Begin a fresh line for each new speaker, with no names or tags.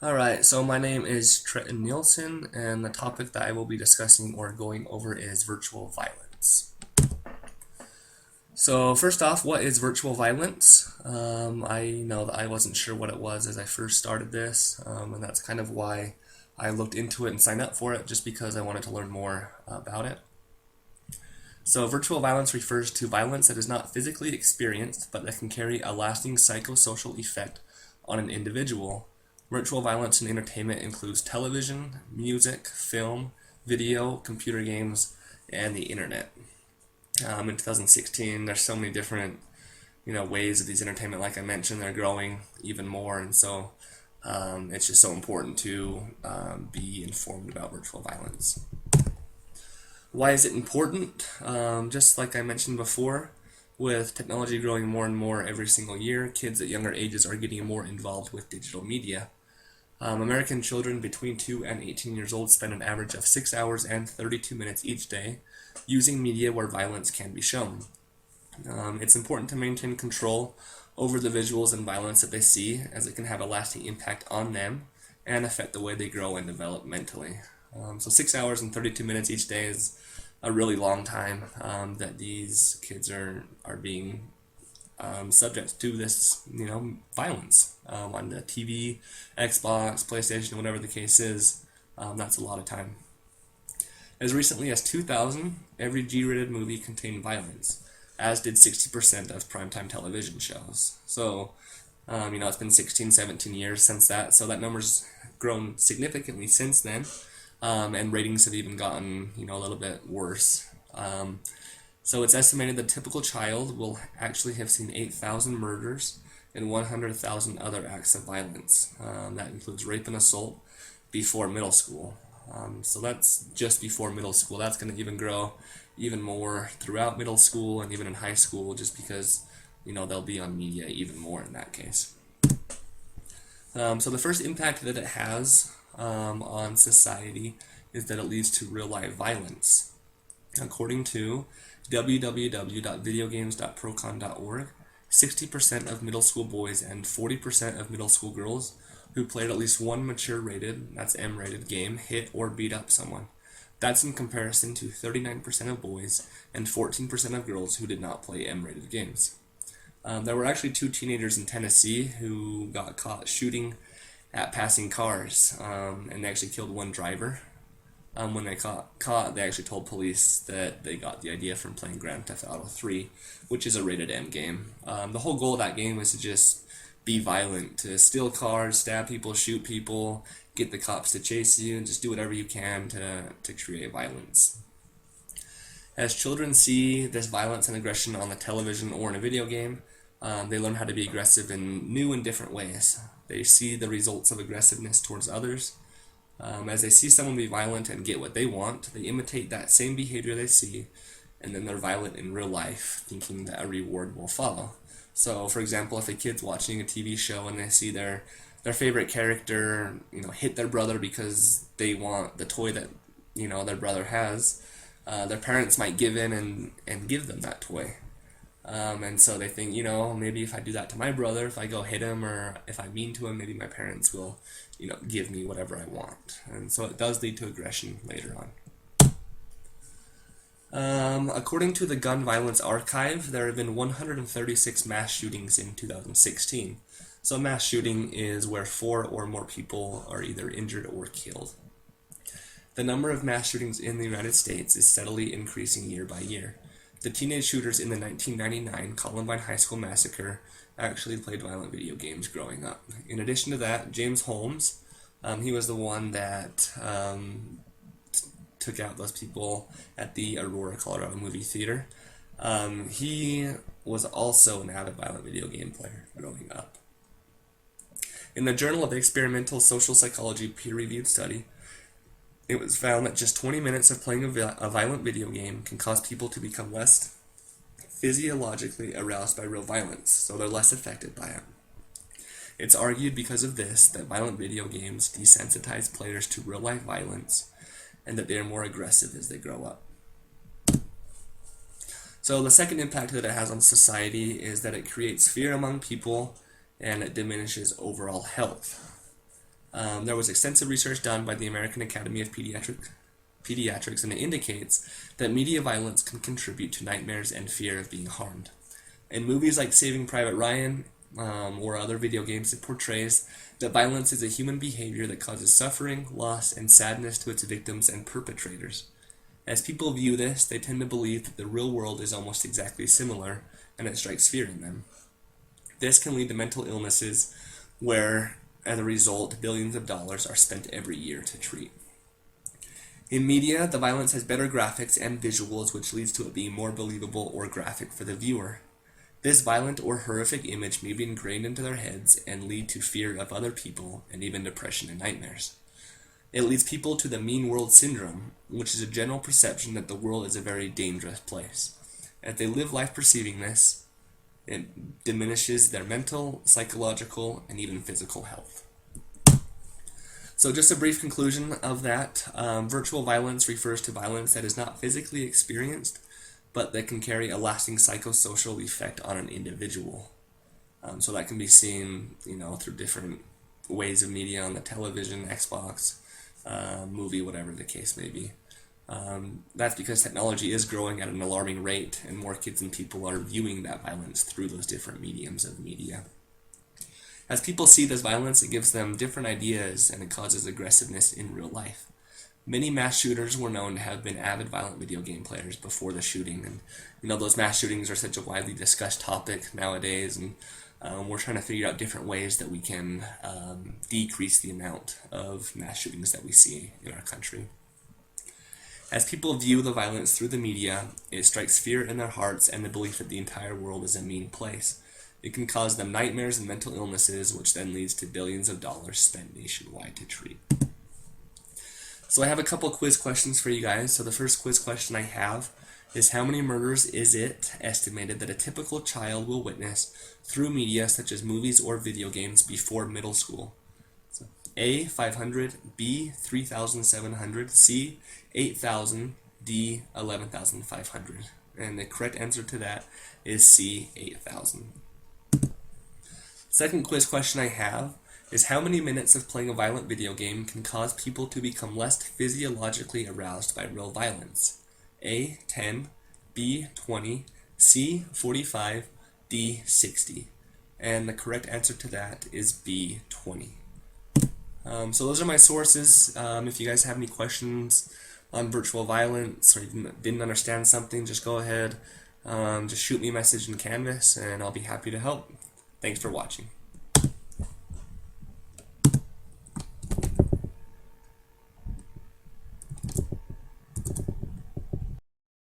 Alright, so my name is Trenton Nielsen, and the topic that I will be discussing or going over is virtual violence. So, first off, what is virtual violence? I know that I wasn't sure what it was as I first started this, and that's kind of why I looked into it and signed up for it, just because I wanted to learn more about it. So, virtual violence refers to violence that is not physically experienced, but that can carry a lasting psychosocial effect on an individual. Virtual violence in entertainment includes television, music, film, video, computer games, and the internet. In 2016, there's so many different, ways of these entertainment. Like I mentioned, they're growing even more, and so it's just so important to be informed about virtual violence. Why is it important? Just like I mentioned before, with technology growing more and more every single year, kids at younger ages are getting more involved with digital media. American children between 2 and 18 years old spend an average of 6 hours and 32 minutes each day using media where violence can be shown. It's important to maintain control over the visuals and violence that they see, as it can have a lasting impact on them and affect the way they grow and develop mentally. So 6 hours and 32 minutes each day is a really long time that these kids are being subject to this, violence on the TV, Xbox, PlayStation, whatever the case is. That's a lot of time. As recently as 2000, every G-rated movie contained violence, as did 60% of primetime television shows. So, it's been 16, 17 years since that, so that number's grown significantly since then, and ratings have even gotten, a little bit worse. So it's estimated the typical child will actually have seen 8,000 murders and 100,000 other acts of violence. That includes rape and assault before middle school. So that's just before middle school. That's going to even grow even more throughout middle school and even in high school, just because, they'll be on media even more in that case. So the first impact that it has on society is that it leads to real life violence. According to www.videogames.procon.org, 60% of middle school boys and 40% of middle school girls who played at least one mature rated, that's M-rated game, hit or beat up someone. That's in comparison to 39% of boys and 14% of girls who did not play M-rated games. There were actually 2 teenagers in Tennessee who got caught shooting at passing cars, and they actually killed one driver. When they caught, they actually told police that they got the idea from playing Grand Theft Auto 3, which is a rated M game. The whole goal of that game was to just be violent, to steal cars, stab people, shoot people, get the cops to chase you, and just do whatever you can to create violence. As children see this violence and aggression on the television or in a video game, they learn how to be aggressive in new and different ways. They see the results of aggressiveness towards others. As they see someone be violent and get what they want, they imitate that same behavior they see, and then they're violent in real life, thinking that a reward will follow. So, for example, if a kid's watching a TV show and they see their favorite character, hit their brother because they want the toy that, their brother has, their parents might give in and give them that toy. And so they think, maybe if I do that to my brother, if I go hit him or if I mean to him, maybe my parents will, give me whatever I want. And so it does lead to aggression later on. According to the Gun Violence Archive, there have been 136 mass shootings in 2016. So mass shooting is where 4 or more people are either injured or killed. The number of mass shootings in the United States is steadily increasing year by year. The teenage shooters in the 1999 Columbine High School massacre actually played violent video games growing up. In addition to that, James Holmes, he was the one that took out those people at the Aurora, Colorado movie theater. He was also an avid violent video game player growing up. In the Journal of Experimental Social Psychology peer-reviewed study, it was found that just 20 minutes of playing a violent video game can cause people to become less physiologically aroused by real violence, so they're less affected by it. It's argued because of this that violent video games desensitize players to real-life violence and that they are more aggressive as they grow up. So the second impact that it has on society is that it creates fear among people and it diminishes overall health. There was extensive research done by the American Academy of Pediatrics, and it indicates that media violence can contribute to nightmares and fear of being harmed. In movies like Saving Private Ryan or other video games, it portrays that violence is a human behavior that causes suffering, loss, and sadness to its victims and perpetrators. As people view this, they tend to believe that the real world is almost exactly similar, and it strikes fear in them. This can lead to mental illnesses where, as a result, billions of dollars are spent every year to treat. In media, the violence has better graphics and visuals, which leads to it being more believable or graphic for the viewer. This violent or horrific image may be ingrained into their heads and lead to fear of other people and even depression and nightmares. It leads people to the mean world syndrome, which is a general perception that the world is a very dangerous place. As they live life perceiving this, it diminishes their mental, psychological, and even physical health. So just a brief conclusion of that. Virtual violence refers to violence that is not physically experienced, but that can carry a lasting psychosocial effect on an individual. So that can be seen, through different ways of media on the television, Xbox, movie, whatever the case may be. That's because technology is growing at an alarming rate, and more kids and people are viewing that violence through those different mediums of media. As people see this violence, it gives them different ideas, and it causes aggressiveness in real life. Many mass shooters were known to have been avid violent video game players before the shooting, and those mass shootings are such a widely discussed topic nowadays, and we're trying to figure out different ways that we can decrease the amount of mass shootings that we see in our country. As people view the violence through the media, it strikes fear in their hearts and the belief that the entire world is a mean place. It can cause them nightmares and mental illnesses, which then leads to billions of dollars spent nationwide to treat. So I have a couple quiz questions for you guys. So the first quiz question I have is, how many murders is it estimated that a typical child will witness through media such as movies or video games before middle school? So A, 500, B, 3,700, C, 8,000, D, 11,500. And the correct answer to that is C, 8,000. Second quiz question I have is, how many minutes of playing a violent video game can cause people to become less physiologically aroused by real violence? A, 10, B, 20, C, 45, D, 60. And the correct answer to that is B, 20. So those are my sources. If you guys have any questions on virtual violence, or you didn't understand something, just go ahead, just shoot me a message in Canvas, and I'll be happy to help. Thanks for watching.